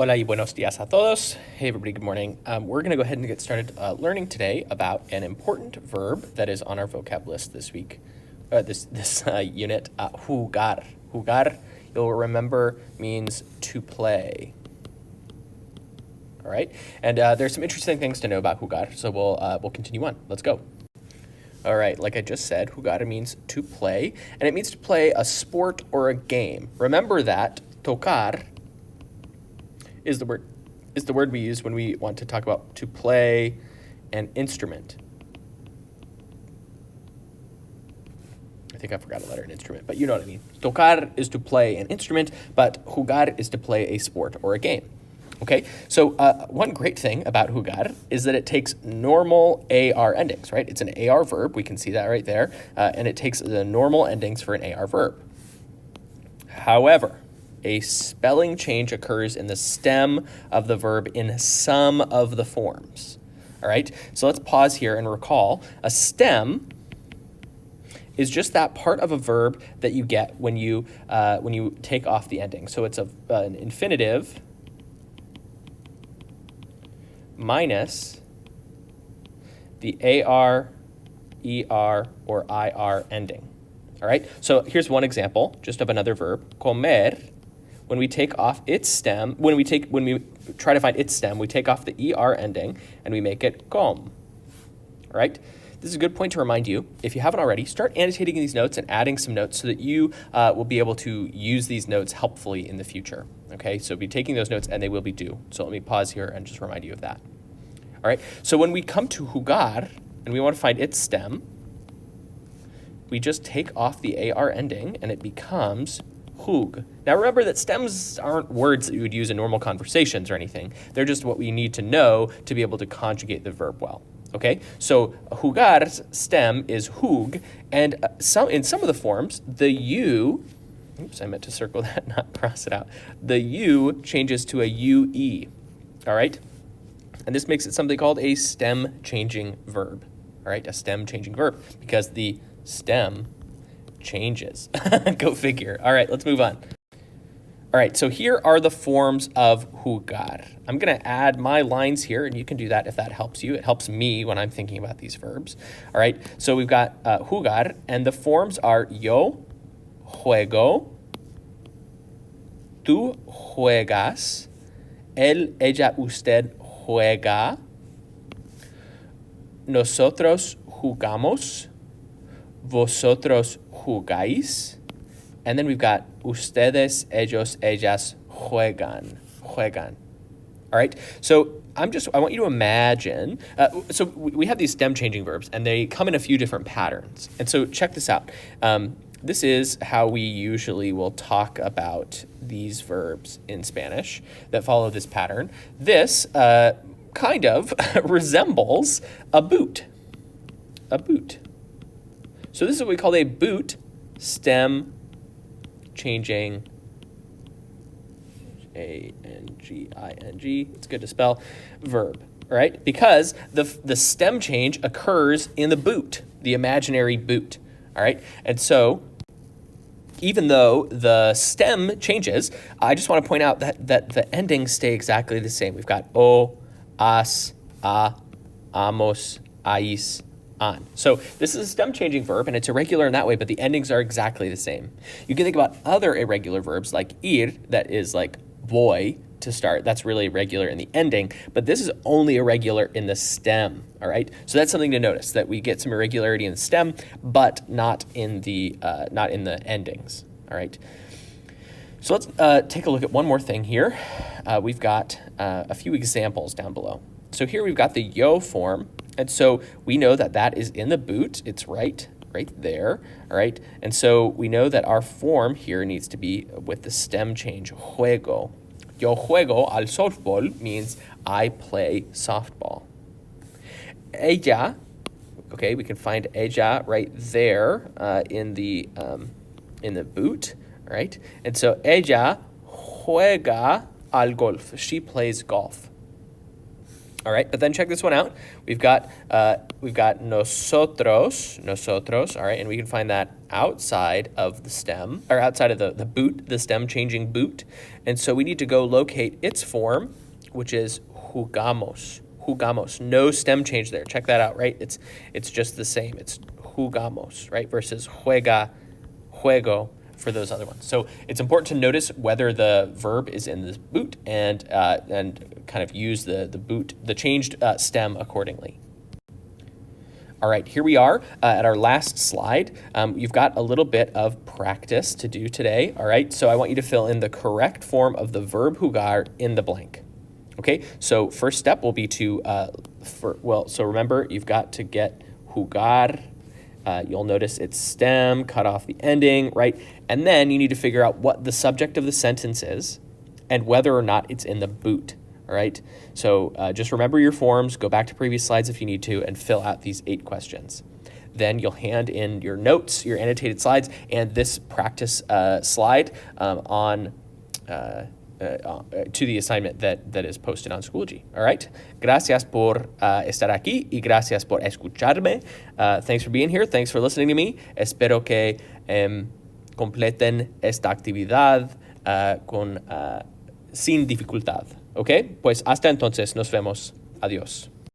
Hola y buenos días a todos. Hey everybody, good morning. We're going to go ahead and get started learning today about an important verb that is on our vocab list this week, this unit, jugar. Jugar, you'll remember, means to play. All right, and there's some interesting things to know about jugar, so we'll continue on. Let's go. All right, like I just said, jugar means to play, and it means to play a sport or a game. Remember that tocar is the word we use when we want to talk about to play an instrument. I think I forgot a letter in instrument, but you know what I mean. Tocar is to play an instrument, but jugar is to play a sport or a game. Okay, so one great thing about jugar is that it takes normal AR endings, right? It's an AR verb, we can see that right there, and it takes the normal endings for an AR verb. However, a spelling change occurs in the stem of the verb in some of the forms. All right, so let's pause here and recall. A stem is just that part of a verb that you get when you take off the ending. So it's an infinitive minus the AR, ER, or IR ending. All right, so here's one example just of another verb, comer. When we take off its stem, when we try to find its stem, we take off the ER ending and we make it com. All right? This is a good point to remind you, if you haven't already, start annotating these notes and adding some notes so that you will be able to use these notes helpfully in the future. Okay, so be taking those notes and they will be due. So let me pause here and just remind you of that. All right, so when we come to jugar and we want to find its stem, we just take off the AR ending and it becomes jug. Now remember that stems aren't words that you would use in normal conversations or anything. They're just what we need to know to be able to conjugate the verb well. Okay, so jugar's stem is jug, and in some of the forms, the U, oops, I meant to circle that, not cross it out. The U changes to a UE, all right? And this makes it something called a stem changing verb, all right? A stem changing verb, because the stem changes. Go figure. All right, let's move on. All right, so here are the forms of jugar. I'm going to add my lines here, and you can do that if that helps you. It helps me when I'm thinking about these verbs. All right, so we've got jugar, and the forms are yo juego, tú juegas, él, ella, usted juega, nosotros jugamos, vosotros jugáis, and then we've got ustedes, ellos, ellas juegan. All right, so I want you to imagine, so we have these stem changing verbs and they come in a few different patterns. And so check this out. This is how we usually will talk about these verbs in Spanish that follow this pattern. This kind of resembles a boot. So this is what we call a boot stem changing, A-N-G-I-N-G, it's good to spell, verb, all right? Because the stem change occurs in the boot, the imaginary boot, all right? And so even though the stem changes, I just want to point out that the endings stay exactly the same. We've got o, as, a, amos, ais, on. So this is a stem changing verb and it's irregular in that way, but the endings are exactly the same. You can think about other irregular verbs like ir, that is like boy to start. That's really irregular in the ending, but this is only irregular in the stem. All right. So that's something to notice, that we get some irregularity in the stem, but not in the endings. All right. So let's take a look at one more thing here. We've got a few examples down below. So here we've got the yo form. And so we know that that is in the boot. It's right there, all right? And so we know that our form here needs to be with the stem change, juego. Yo juego al softball means I play softball. Ella, okay, we can find ella right there in the boot, all right? And so ella juega al golf. She plays golf. All right, but then check this one out. We've got nosotros, all right, and we can find that outside of the stem, or outside of the boot, the stem changing boot. And so we need to go locate its form, which is jugamos. Jugamos, no stem change there. Check that out, right? It's just the same. It's jugamos, right? Versus juega, juego for those other ones. So it's important to notice whether the verb is in the boot and kind of use the changed stem accordingly. All right, here we are at our last slide. You've got a little bit of practice to do today, all right? So I want you to fill in the correct form of the verb jugar in the blank. Okay, so first step will be to, so remember, you've got to get jugar. You'll notice it's stem, cut off the ending, right? And then you need to figure out what the subject of the sentence is and whether or not it's in the boot, all right? So just remember your forms, go back to previous slides if you need to, and fill out these 8 questions. Then you'll hand in your notes, your annotated slides, and this practice slide to the assignment that is posted on Schoology. All right. Gracias por estar aquí y gracias por escucharme. Thanks for being here. Thanks for listening to me. Espero que completen esta actividad sin dificultad. Ok. Pues hasta entonces nos vemos. Adiós.